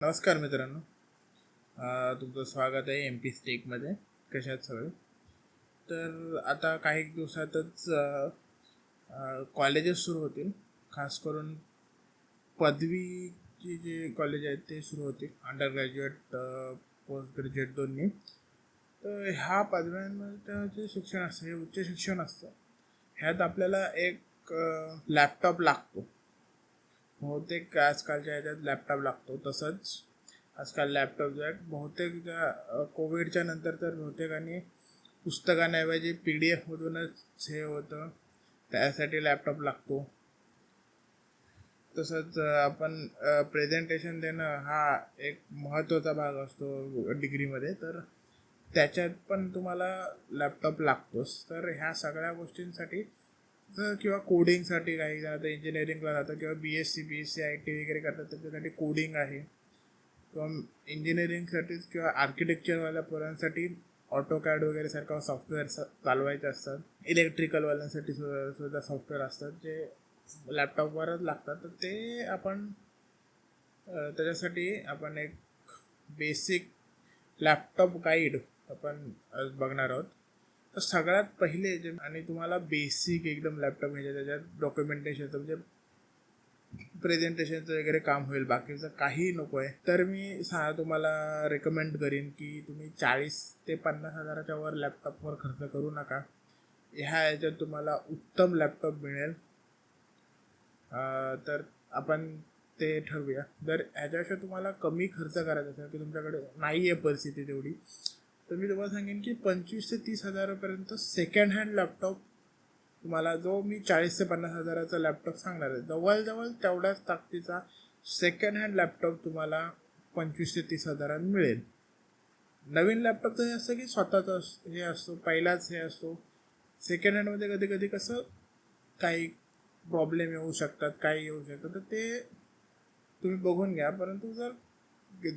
नमस्कार मित्रांनो. तुमचं स्वागत आहे एम पी स्टेकमध्ये. कशात सगळे? तर आता काही दिवसातच कॉलेजेस सुरू होतील. खास करून पदवीची जे कॉलेज आहेत ते सुरू होतील, अंडर ग्रॅज्युएट, पोस्ट ग्रॅज्युएट दोन्ही. तर ह्या पदव्यांमध्ये जे शिक्षण असतं हे उच्च शिक्षण असतं. ह्यात आपल्याला एक लॅपटॉप लागतो. बहुतेक आजकालच्या ह्याच्यात लॅपटॉप लागतो. तसंच आजकाल लॅपटॉप जे आहेत बहुतेक कोविडच्या नंतर तर बहुतेकांनी पुस्तकांऐवजी PDF मधूनच हे होतं, त्यासाठी लॅपटॉप लागतो. तसंच आपण प्रेझेंटेशन देणं हा एक महत्त्वाचा भाग असतो डिग्रीमध्ये, तर त्याच्यात पण तुम्हाला लॅपटॉप लागतोच. तर ह्या सगळ्या गोष्टींसाठी किंवा कोडिंगसाठी काही जण आता इंजिनिअरिंगला जातं किंवा BSc IT वगैरे करतात, त्याच्यासाठी कोडिंग आहे. किंवा इंजिनिअरिंगसाठीच किंवा आर्किटेक्चरवाल्या पोरांसाठी ऑटोकॅड वगैरे सारखा सॉफ्टवेअर चालवायचे असतात. इलेक्ट्रिकलवाल्यांसाठी सुद्धा सॉफ्टवेअर असतात जे लॅपटॉपवरच लागतात. तर ते आपण त्याच्यासाठी आपण एक बेसिक लॅपटॉप गाईड आपण आज बघणार आहोत. तर सगळ्यात पहिले जे आणि तुम्हाला बेसिक एकदम लॅपटॉप घ्यायचे, त्याच्यात डॉक्युमेंटेशनचं म्हणजे प्रेझेंटेशनचं वगैरे काम होईल, बाकीचं काही नको आहे. तर मी तुम्हाला रेकमेंड करीन की तुम्ही 40 ते 50 हजाराच्या वर लॅपटॉपवर खर्च करू नका. ह्या याच्यात तुम्हाला उत्तम लॅपटॉप मिळेल. तर आपण ते ठरवूया. जर ह्याच्यापेक्षा तुम्हाला कमी खर्च करायचा असेल की तुमच्याकडे नाही आहे परिस्थिती तेवढी, तर मी तुम्हाला सांगेन की 25 ते 30 हजारापर्यंत सेकंड हँड लॅपटॉप तुम्हाला, जो मी 40 ते 50 हजाराचा लॅपटॉप सांगणार आहे, जवळजवळ तेवढ्याच ताकदीचा सेकंड हँड लॅपटॉप तुम्हाला 25 ते 30 हजारात मिळेल. नवीन लॅपटॉपचं हे असतं की स्वतःचा हे असतो, पहिलाच हे असतो. सेकंड हँडमध्ये कधी कधी कसं काही प्रॉब्लेम येऊ शकतात, काही येऊ शकतात, तर ते तुम्ही बघून घ्या. परंतु जर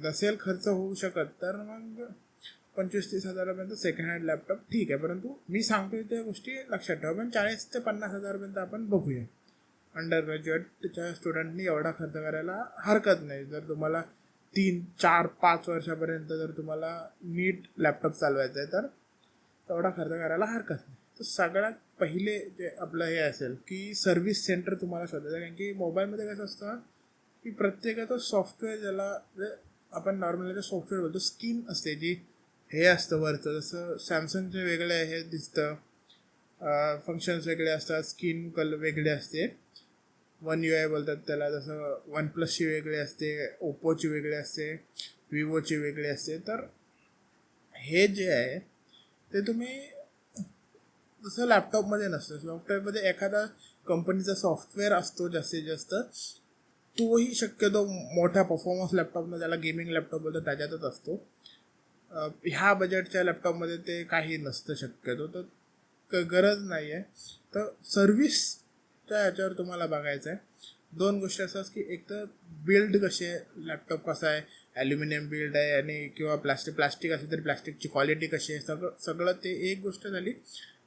नसेल खर्च होऊ शकत तर मग 25-30 हजारापर्यंत सेकंड हँड लॅपटॉप ठीक आहे. परंतु मी सांगतो त्या गोष्टी लक्षात ठेवा. पण 40 ते 50 हजारपर्यंत आपण बघूया. अंडर ग्रॅज्युएटच्या स्टुडंटनी एवढा खर्च करायला हरकत नाही. जर तुम्हाला 3-4-5 वर्षापर्यंत जर तुम्हाला नीट लॅपटॉप चालवायचा आहे तर तेवढा खर्च करायला हरकत नाही. तर सगळ्यात पहिले जे आपलं हे असेल की सर्व्हिस सेंटर तुम्हाला शोधायचं. कारण की मोबाईलमध्ये कसं असतं की प्रत्येकाचं सॉफ्टवेअर, ज्याला आपण नॉर्मली सॉफ्टवेअर बोलतो, स्किन असते जी हे असतं वरचं. जसं सॅमसंगचे वेगळे हे दिसतं, फंक्शन्स वेगळे असतात, स्किन कलर वेगळे असते. One UI बोलतात त्याला. जसं OnePlusची वेगळी असते, ओप्पोची वेगळी असते, विवोची वेगळी असते. तर हे जे आहे ते तुम्ही जसं लॅपटॉपमध्ये नसतं. सॉफ्टवेअरमध्ये एखादा कंपनीचा सॉफ्टवेअर असतो जास्तीत जास्त, तोही शक्यतो मोठ्या परफॉर्मन्स लॅपटॉपमध्ये, ज्याला गेमिंग लॅपटॉप बोलतो, त्याच्यातच असतो. ह्या बजेटच्या लॅपटॉपमध्ये ते काही नसतं शक्यतो. तर गरज नाही आहे. तर सर्व्हिसच्या ह्याच्यावर तुम्हाला बघायचं आहे. दोन गोष्टी असतात की एक तर बिल्ड कशी आहे, लॅपटॉप कसा आहे, ॲल्युमिनियम बिल्ड आहे आणि किंवा प्लास्टिक असेल तरी प्लास्टिकची क्वालिटी कशी आहे, सगळं ते एक गोष्ट झाली.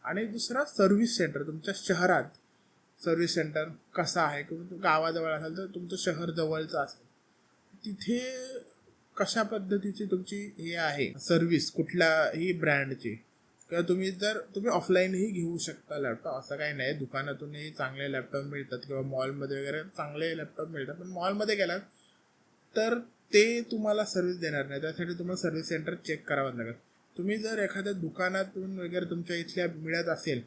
आणि दुसरा सर्व्हिस सेंटर, तुमच्या शहरात सर्व्हिस सेंटर कसा आहे. किंवा गावाजवळ असेल तर तुमचं शहर जवळचं असेल, तिथे कशा पद्धतीची तुमची हे आहे सर्व्हिस कुठल्याही ब्रँडची. किंवा तुम्ही ऑफलाईनही घेऊ शकता लॅपटॉप, असं काही नाही. दुकानातूनही चांगले लॅपटॉप मिळतात किंवा मॉलमध्ये वगैरे चांगले लॅपटॉप मिळतात. पण मॉलमध्ये गेलात तर ते तुम्हाला सर्व्हिस देणार नाही. त्यासाठी तुम्हाला सर्व्हिस सेंटर चेक करावं लागेल. तुम्ही जर एखाद्या दुकानातून वगैरे तुमच्या इथल्या मिळत असेल,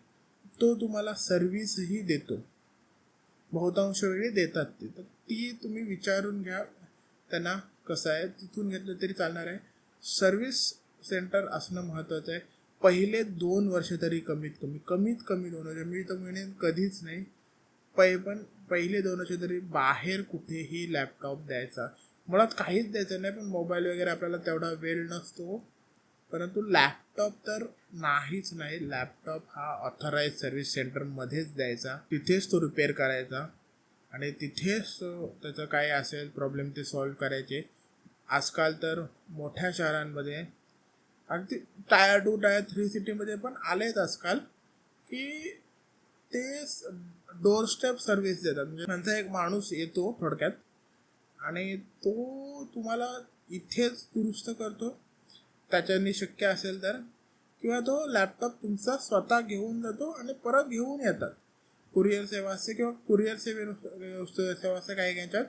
तो तुम्हाला सर्व्हिसही देतो, बहुतांश वेळी देतात ते. तर ती तुम्ही विचारून घ्या त्यांना कसं आहे, तिथून घेतलं तरी चालणार आहे. सर्व्हिस सेंटर असणं महत्त्वाचं आहे. पहिले 2 वर्ष तरी कमीत कमी 2 वर्ष, मी तर म्हणेन कधीच नाही, पण पहिले 2 वर्ष तरी बाहेर कुठेही लॅपटॉप द्यायचा. मुळात काहीच द्यायचं नाही, पण मोबाईल वगैरे आपल्याला तेवढा वेळ नसतो. परंतु लॅपटॉप तर नाहीच नाही. लॅपटॉप हा ऑथराईज सर्व्हिस सेंटरमध्येच द्यायचा, तिथेच तो रिपेअर करायचा आणि तिथेच त्याचं काय असेल प्रॉब्लेम ते सॉल्व करायचे. आजकाल तर मोठ्या शहरांमध्ये, अगदी टायर 2 टायर 3 सिटीमध्ये पण आलेच आजकाल, की ते डोर स्टेप सर्व्हिस देतात. म्हणजे त्यांचा एक माणूस येतो थोडक्यात आणि तो तुम्हाला इथेच दुरुस्त करतो त्याच्यानी शक्य असेल तर, किंवा तो लॅपटॉप तुमचा स्वतः घेऊन जातो आणि परत घेऊन येतात. कुरिअर सेवा असते किंवा कुरिअर सेवा असते काही ह्याच्यात,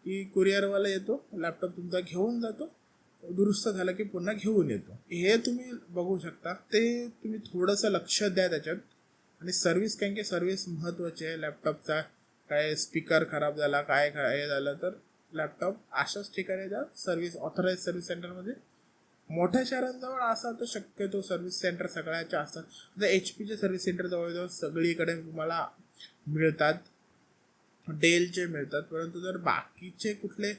की कुरिअरवाला येतो, लॅपटॉप तुमचा घेऊन जातो, दुरुस्त झालं की पुन्हा घेऊन येतो. हे तुम्ही बघू शकता. ते तुम्ही थोडंसं लक्ष द्या त्याच्यात. आणि सर्व्हिस, कारण की सर्व्हिस महत्त्वाची आहे. लॅपटॉपचा काय स्पीकर खराब झाला, काय काय झालं तर लॅपटॉप अशाच ठिकाणी द्या, सर्व्हिस ऑथराईज सर्व्हिस सेंटरमध्ये. मोठ्या शहरांजवळ असा तर शक्यतो सर्व्हिस सेंटर सगळ्याच्या असतात. आता HP सर्व्हिस सेंटर जवळजवळ सगळीकडे तुम्हाला मिळतात, डेलचे मिळतात. परंतु जर बाकीचे कुठले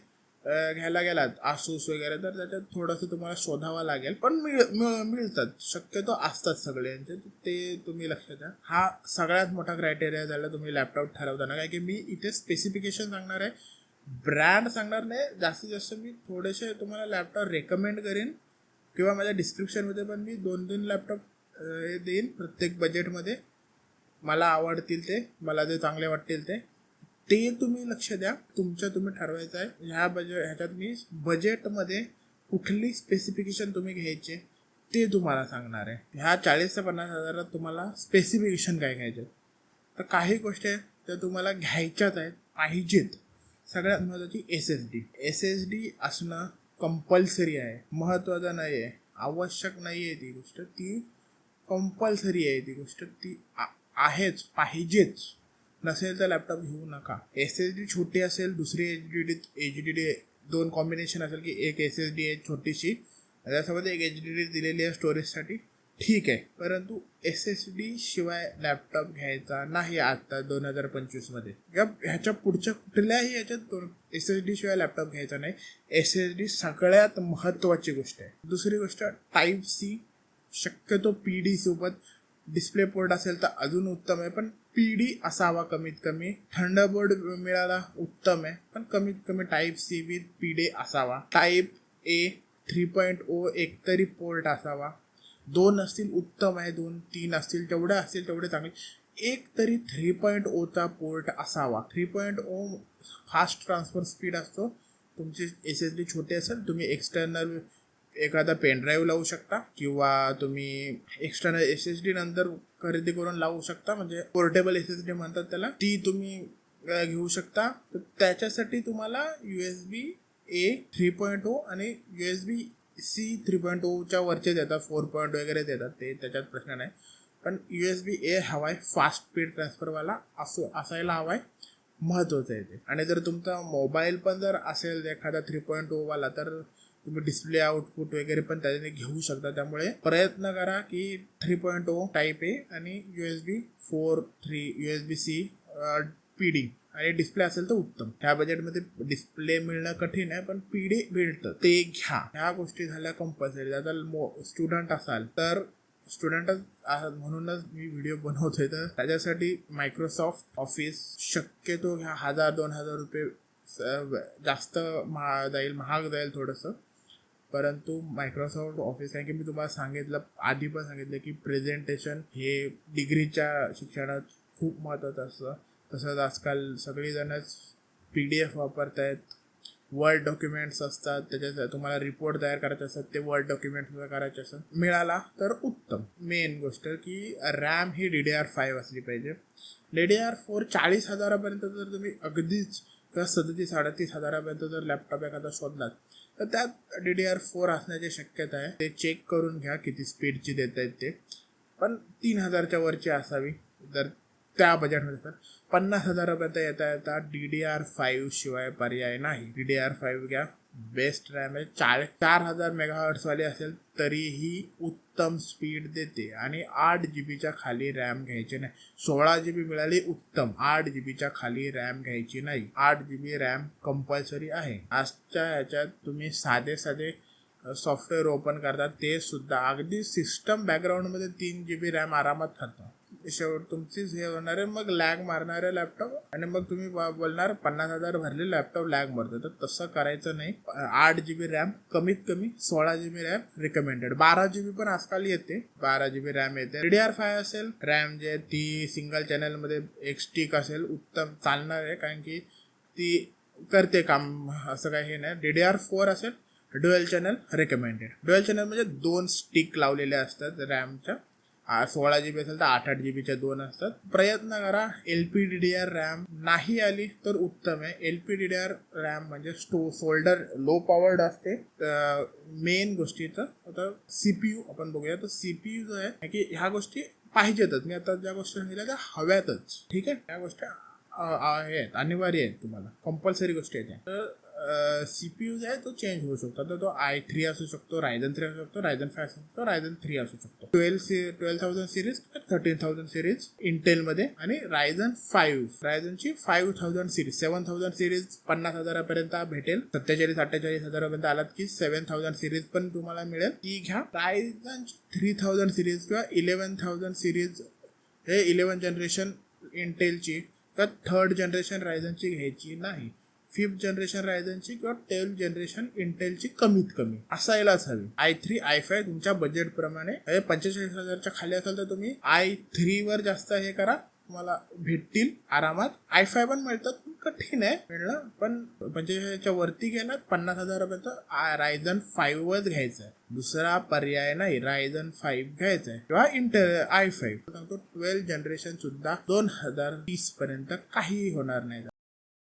घ्यायला गेलात आसूस वगैरे, तर त्याच्यात थोडंसं तुम्हाला शोधावं लागेल, पण मिळतात, शक्यतो असतात सगळ्यांचे. ते तुम्ही लक्षात द्या. हा सगळ्यात मोठा क्रायटेरिया झाला तुम्ही लॅपटॉप ठरवताना. काय की मी इथे स्पेसिफिकेशन सांगणार आहे, ब्रँड सांगणार नाही. जास्तीत जास्त मी थोडेसे तुम्हाला लॅपटॉप रेकमेंड करेन, किंवा माझ्या डिस्क्रिप्शनमध्ये पण मी 2-3 लॅपटॉप देईन प्रत्येक बजेटमध्ये. मला आवडतील ते, मला जे चांगले वाटतील ते तुम्ही लक्ष द्या. तुम्ही ठरवायचं आहे ह्याच्यात मी बजेटमध्ये कुठली स्पेसिफिकेशन तुम्ही घ्यायचे ते तुम्हाला सांगणार आहे. ह्या 40 ते 50 हजारात तुम्हाला स्पेसिफिकेशन काय घ्यायचे. तर काही गोष्टी आहेत त्या तुम्हाला घ्यायच्याच आहेत, पाहिजेत. सगळ्यात महत्त्वाची SSD असणं कंपल्सरी आहे, महत्त्वाचं नाही आहे, आवश्यक नाही आहे. ती गोष्ट ती कंपल्सरी आहे. ती गोष्ट ती आहेच, पाहिजेच. नसेल तर लॅपटॉप घेऊ नका. SSD छोटी असेल, दुसरी HDD 2 कॉम्बिनेशन असेल, की एक SSD आहे छोटीशी, त्यासोबत एक HDD दिलेली आहे स्टोरेजसाठी, ठीक आहे. परंतु SSD शिवाय लॅपटॉप घ्यायचा नाही आता 2025मध्ये. ह्याच्या पुढच्या कुठल्याही ह्याच्यात SSD शिवाय लॅपटॉप घ्यायचा नाही. SSD सगळ्यात महत्त्वाची गोष्ट आहे. दुसरी गोष्ट Type-C, शक्यतो PD सोबत डिस्प्ले पोर्ट असेल तर अजून उत्तम आहे, पण PD असावा कमीत कमी. थंडरबोल्ट मिळाला उत्तम आहे, पण कमीत कमी Type-C विथ PD असावा. Type-A 3.0 एकतरी पोर्ट असावा. 2 असतील उत्तम आहे, 2-3 असतील, जेवढे असतील तेवढे चांगले. एक तरी 3.0चा पोर्ट असावा. 3.0 फास्ट ट्रान्सफर स्पीड असतो. तुमची SSD छोटी असेल, तुम्ही एक्सटर्नल एखादा पेनड्राईव्ह लावू शकता, किंवा तुम्ही एक्सटर्नल SSD नंतर खरेदी करून लावू शकता, म्हणजे पोर्टेबल SSD म्हणतात त्याला, ती तुम्ही घेऊ शकता. तर त्याच्यासाठी तुम्हाला USB-A 3.0 आणि USB-C 3.0च्या वरचे देतात, 4 वगैरे देतात, ते त्याच्यात प्रश्न नाही. पण USB-A हवा आहे, फास्ट स्पीड ट्रान्सफरवाला असायला हवा आहे, महत्त्वाचं आहे ते. आणि जर तुमचा मोबाईल पण जर असेल एखादा 3.0 वाला, तर तुम्ही डिस्प्ले आउटपुट वगैरे पण त्याने घेऊ शकता. त्यामुळे प्रयत्न करा की 3.0 Type-A आणि USB-C PD आणि डिस्प्ले असेल तर उत्तम. ह्या बजेटमध्ये डिस्प्ले मिळणं कठीण आहे, पण PD मिळतं, ते घ्या. ह्या गोष्टी झाल्या कंपल्सरी. आता स्टुडंट असाल तर, स्टुडंटच म्हणूनच मी व्हिडिओ बनवतोय, तर त्याच्यासाठी मायक्रोसॉफ्ट ऑफिस शक्यतो ह्या 1000-2000 रुपये जास्त महाग जाईल थोडंसं. परंतु मायक्रोसॉफ्ट ऑफिस आहे, की मी तुम्हाला सांगितलं, आधी पण सांगितलं, की प्रेझेंटेशन हे डिग्रीच्या शिक्षणात खूप महत्त्वाचं असतं. तसंच आजकाल सगळीजणच PDF वापरत आहेत, वर्ड डॉक्युमेंट्स असतात, त्याच्यात तुम्हाला रिपोर्ट तयार करायचे असतात, ते वर्ड डॉक्युमेंट्स करायचे असतात. मिळाला तर उत्तम. मेन गोष्ट की रॅम ही DDR5 असली पाहिजे. DDR4 40 हजारापर्यंत जर तुम्ही अगदीच, किंवा 37-38 हजारापर्यंत जर लॅपटॉप एखादा शोधलात, तर त्यात DDR4 असण्याची शक्यता आहे. ते चेक करून घ्या किती स्पीडची देत आहेत ते, पण 3000च्या वरची असावी. जर त्या बजेटमध्ये तर 50 हजारापर्यंत येता DDR5 शिवाय पर्याय नाही. DDR5 घ्या, बेस्ट रॅम आहे. 4000 मेगाहर्ट्सवाली असेल तरीही उत्तम स्पीड देते. आणि 8 GB खाली रॅम घ्यायची नाही. 16 GB मिळाली उत्तम, 8 GB खाली रॅम घ्यायची नाही. 8 GB रॅम कंपल्सरी आहे. आजच्या ह्याच्यात तुम्ही साधे सॉफ्टवेअर ओपन करतात, ते सुद्धा अगदी सिस्टम बॅकग्राऊंडमध्ये 3 GB रॅम आरामात खातं. शेवट तुमचीच हे होणार आहे, मग लॅग मारणारे लॅपटॉप, आणि मग तुम्ही बोलणार 50 हजार भरले लॅपटॉप लॅग मारतो. तर तसं करायचं नाही. 8 GB रॅम कमीत कमी, 16 GB रॅम रिकमेंडेड. 12 GB पण आजकाल येते, 12 GB रॅम येते. DDR5 असेल, रॅम जे ती सिंगल चॅनलमध्ये एक स्टिक असेल, उत्तम चालणार आहे, कारण की ती करते काम, असं काही हे नाही. DDR4 असेल, dual channel recommended. Dual channel म्हणजे 2 स्टिक लावलेल्या असतात रॅमच्या. 16 GB असेल तर 8-8 GBच्या 2 असतात. प्रयत्न करा. LPDDR रॅम नाही आली तर उत्तम आहे. LPDDR रॅम म्हणजे सोल्डर लो पॉवर्ड असते. मेन गोष्टीचं आता CPU आपण बघूया. तर CPU जो आहे की ह्या गोष्टी पाहिजेतच. मी आता ज्या गोष्टी सांगितल्या त्या हव्यातच. ठीक आहे, त्या गोष्टी आहेत, अनिवार्य आहेत, तुम्हाला कंपल्सरी गोष्टी आहेत. तर CPU जो आहे तो चेंज होऊ शकतो. तर तो i3 असू शकतो, Ryzen 3 असू शकतो, Ryzen 5 असू शकतो, Ryzen 3 असू शकतो. 12,000 सिरीज, 13,000 सिरीज इंटेलमध्ये, आणि Ryzen 5, Ryzenची 5,000 सिरीज, 7,000 सिरीज 50,000पर्यंत भेटेल. 47-48,000पर्यंत आलात की 7,000 सिरीज पण तुम्हाला मिळेल, ती घ्या. Ryzenची 3,000 सिरीज किंवा 11,000 सिरीज, हे 11 जनरेशन इंटेलची किंवा 3rd जनरेशन रायझनची घ्यायची नाही. 5th जनरेशन रायझनची किंवा 12th जनरेशन इंटेलची कमीत कमी असायलाच हवी. i3 i5 तुमच्या बजेटप्रमाणे. 45,000च्या खाली असेल तर तुम्ही i3 वर जास्त हे करा, तुम्हाला भेटतील आरामात. i5 पण मिळतात, कठीण आहे मिळणं, पण 45,000च्या वरती गेला 50,000पर्यंत Ryzen 5च घ्यायचं आहे. दुसरा पर्याय नाही, Ryzen 5 घ्यायचं आहे किंवा इंटेल i5. 12 जनरेशन सुद्धा 2030 पर्यंत काहीही होणार नाही.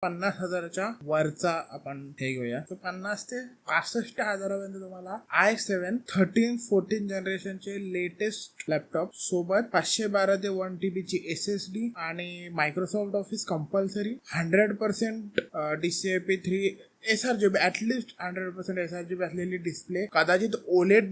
50,000च्या वरचा आपण हे घेऊया, तर 50 ते 65,000पर्यंत तुम्हाला i7 13-14 जनरेशनचे लेटेस्ट लॅपटॉप सोबत 512 ते 1 TB ची SSD आणि Microsoft office compulsory, 100% DCI-P3 sRGB, at least 100% sRGB असलेली डिस्प्ले, कदाचित OLED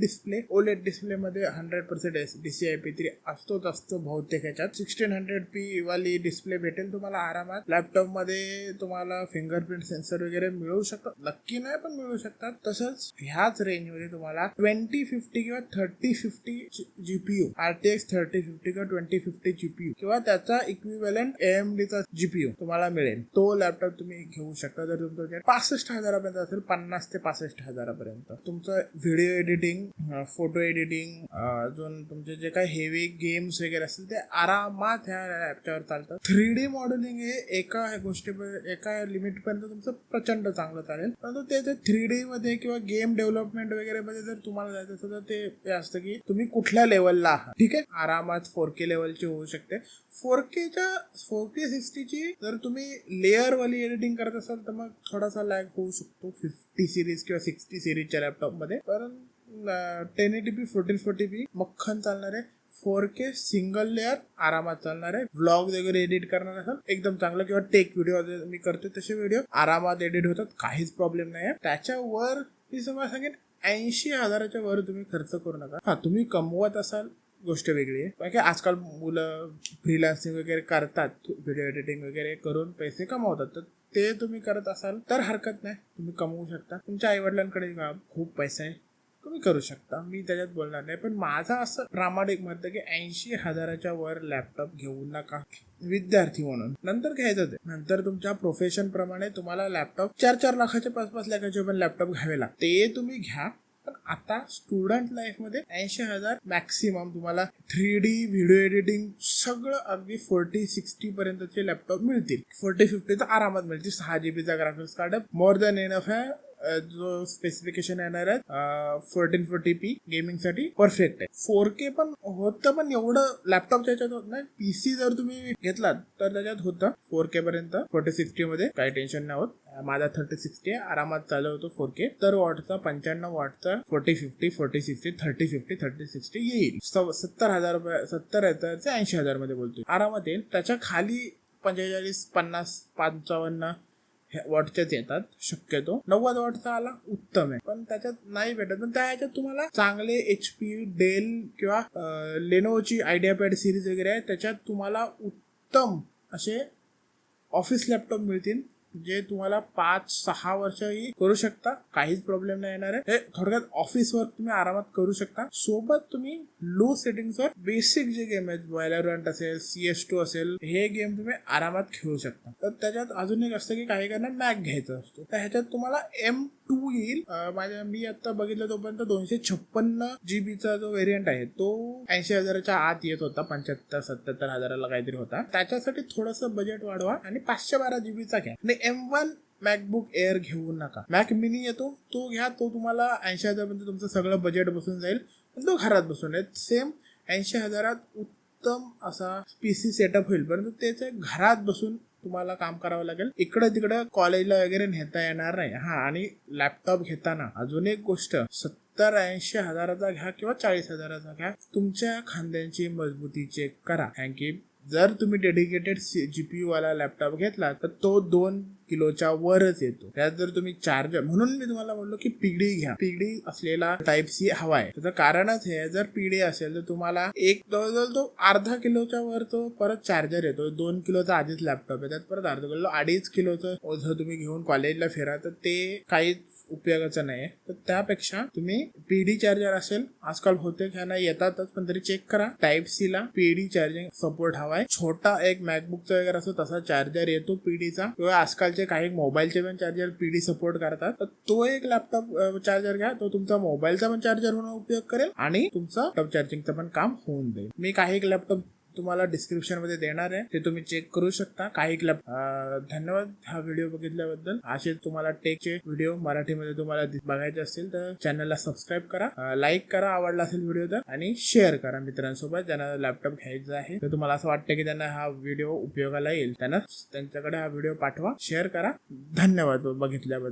डिस्प्ले मध्ये 100% DCI-P3 असतो बहुतेक ह्याच्यात. 1600p वाली डिस्प्ले भेटेल तुम्हाला आरामात. लॅपटॉप मध्ये तुम्हाला फिंगरप्रिंट सेन्सर वगैरे मिळू शकतात, नक्की नाही पण मिळू शकतात. तसंच ह्याच रेंजमध्ये तुम्हाला 2050 किंवा 3050 GPU, RTX 3050 किंवा 2050 GPU किंवा त्याचा इक्विव्हॅलंट AMDचा GPU तुम्हाला मिळेल. तो लॅपटॉप तुम्ही घेऊ शकता जर तुमचं 65,000पर्यंत असेल. 50 ते 65,000पर्यंत तुमचं व्हिडिओ एडिटिंग, फोटो एडिटिंग, अजून तुमचे जे काही हेवी गेम्स वगैरे असतील ते आरामात ह्या लॅपटॉपवर चालतं. 3D मॉडेलिंग हे एका लिमिटपर्यंत तुमचं प्रचंड चांगलं चालेल, परंतु ते 3D मध्ये किंवा गेम डेव्हलपमेंट वगैरे मध्ये जर तुम्हाला जायचं असेल तर ते असतं की तुम्ही कुठल्या लेवलला आहात. ठीक आहे, आरामात 4K लेवलची होऊ शकते. 4K 60ची जर तुम्ही लेअर वाली एडिटिंग करत असाल तर मग थोडासा लॅग होऊ शकतो 50 सिरीज किंवा 60 सिरीजच्या लॅपटॉपमध्ये. कारण 1080p 1440p मक्खन चालणार आहे. 4K सिंगल लेअर आरामात चालणार आहे. व्लॉग वगैरे एडिट करणार असाल एकदम चांगलं, किंवा टेक व्हिडिओ मी करतो तसे व्हिडिओ आरामात एडिट होतात, काहीच प्रॉब्लेम नाही आहे. त्याच्यावर मी तुम्हाला सांगेन 80,000च्या वर तुम्ही खर्च करू नका. हा, तुम्ही कमवत असाल गोष्ट वेगळी आहे, कारण की आजकाल मुलं फ्रीलान्सिंग वगैरे करतात, व्हिडिओ एडिटिंग वगैरे करून पैसे कमवतात. तर ते तुम्ही करत असाल तर हरकत नाही, तुम्ही कमवू शकता. तुमच्या आईवडिलांकडे खूप पैसा आहे, तुम्ही करू शकता, मी त्याच्यात बोलणार नाही. पण माझं असं प्रामाणिक मत की 80,000च्या वर लॅपटॉप घेऊ नका विद्यार्थी म्हणून. नंतर घ्यायचं आहे, नंतर तुमच्या प्रोफेशन प्रमाणे तुम्हाला लॅपटॉप 4-4 लाखाचे 5-5 लाखाचे पण लॅपटॉप घ्यावे लागते, ते तुम्ही घ्या. पण आता स्टुडंट लाईफमध्ये 80,000 मॅक्सिमम तुम्हाला 3D व्हिडिओ एडिटिंग सगळं अगदी 40-60 पर्यंतचे लॅपटॉप मिळतील. 40-50 तर आरामात मिळतील. 6 GBचा graphics card more than enough आहे. जो स्पेसिफिकेशन येणार आहे 1440p गेमिंगसाठी परफेक्ट आहे. 4K पण होतं, पण एवढं लॅपटॉपच्या ह्याच्यात होत नाही. PC जर तुम्ही घेतलात तर त्याच्यात होतं 4K पर्यंत 4060 मध्ये, काही टेन्शन नाही होत. माझा 3060 आरामात चालवतो 4K. तर वॉटचा 55 वॉटचा 4050 4060 3050 3060 येईल. 70,000 रुपये, 70,000 ते 80,000 मध्ये बोलतोय, आरामात येईल. त्याच्या खाली 45 50 55 वॉटच्याच येतात शक्यतो. 90 वॉटचा आला उत्तम आहे, पण त्याच्यात नाही भेटत. पण त्या ह्याच्यात तुम्हाला चांगले HP, डेल किंवा लेनोवोची आयडियापॅड सिरीज वगैरे आहे, त्याच्यात तुम्हाला उत्तम असे ऑफिस लॅपटॉप मिळतील, जे तुम्हाला 5-6 वर्षही करू शकता, काहीच प्रॉब्लेम नाही येणार आहे. हे थोडक्यात ऑफिस वर्क तुम्ही आरामात करू शकता. सोबत तुम्ही लो सेटिंग्सवर बेसिक जे गेम आहेत, व्हॅलोरंट असेल, CS2 असेल, हे गेम तुम्ही आरामात खेळू शकता. तर त्याच्यात अजून एक असतं की काही काहींना मॅक घ्यायचं असतो, तर ह्याच्यात तुम्हाला M2 येईल. मी आता बघितलं तोपर्यंत 256 GBचा जो व्हेरियंट आहे तो 80,000च्या आत येत होता, 75-77 हजाराला काहीतरी होता. त्याच्यासाठी थोडंसं बजेट वाढवा आणि 512 GBचा घ्या. M1 मॅकबुक एअर घेऊ नका. मॅक मिनी येतो तो घ्या, तो तुम्हाला 80,000 मध्ये तुमचं सगळं बजेट बसून जाईल, पण तो घरात बसून आहे. सेम 80,000 उत्तम असा PC सेटअप होईल, परंतु त्याचे घरात बसून तुम्हाला काम करावं लागेल. इकडं तिकडं कॉलेजला वगैरे नेता येणार नाही. आणि लॅपटॉप घेताना अजून एक गोष्ट, 70-80 हजाराचा घ्या किंवा 40,000चा घ्या, तुमच्या खांद्यांची मजबूती चेक करा. कारण की जर तुम्ही डेडिकेटेड GPU वाला लॅपटॉप घेतला तर तो 2 किलोच्या वरच येतो. त्यात जर तुम्ही चार्जर, म्हणून मी तुम्हाला बोललो की PD घ्या. PD असलेला Type-C हवाय. त्याचं कारणच हे, जर PD असेल तर तुम्हाला एक जवळजवळ तो अर्धा किलोच्या वर तो परत चार्जर येतो. 2 किलोचा आधीच लॅपटॉप येतात, परत अर्धा किलो 2.5 किलोचं ओझं तुम्ही घेऊन कॉलेजला फिरा तर ते काहीच उपयोगाचं नाही. तर त्यापेक्षा तुम्ही PD चार्जर असेल, आजकाल होते घ्या, नाही येतातच, पण तरी चेक करा. Type-C ला PD चार्जिंग सपोर्ट हवाय. छोटा एक मॅकबुकचा वगैरे असो तसा चार्जर येतो PDचा, किंवा आजकालचे काही मोबाईलचे पण चार्जर PD सपोर्ट करतात. तर तो एक लॅपटॉप चार्जर घ्या, तो तुमचा मोबाईलचा पण चार्जर होणं उपयोग करेल आणि तुमचा लॅपटॉप चार्जिंगचं पण काम होऊन जाईल. मी काही एक लॅपटॉप तुम्हाला डिस्क्रिप्शन मध्ये देणार आहे, ते तुम्ही चेक करू शकता. काही धन्यवाद हा व्हिडिओ बघितल्याबद्दल. असे तुम्हाला टेकचे व्हिडिओ मराठीमध्ये तुम्हाला बघायचे असतील तर चॅनलला सबस्क्राईब करा, लाईक करा आवडला असेल व्हिडिओ तर, आणि शेअर करा मित्रांसोबत ज्यांना लॅपटॉप घ्यायचा आहे. तर तुम्हाला असं वाटतं की त्यांना हा व्हिडिओ उपयोगाला येईल, त्यांच्याकडे हा व्हिडिओ पाठवा, शेअर करा. धन्यवाद बघितल्याबद्दल.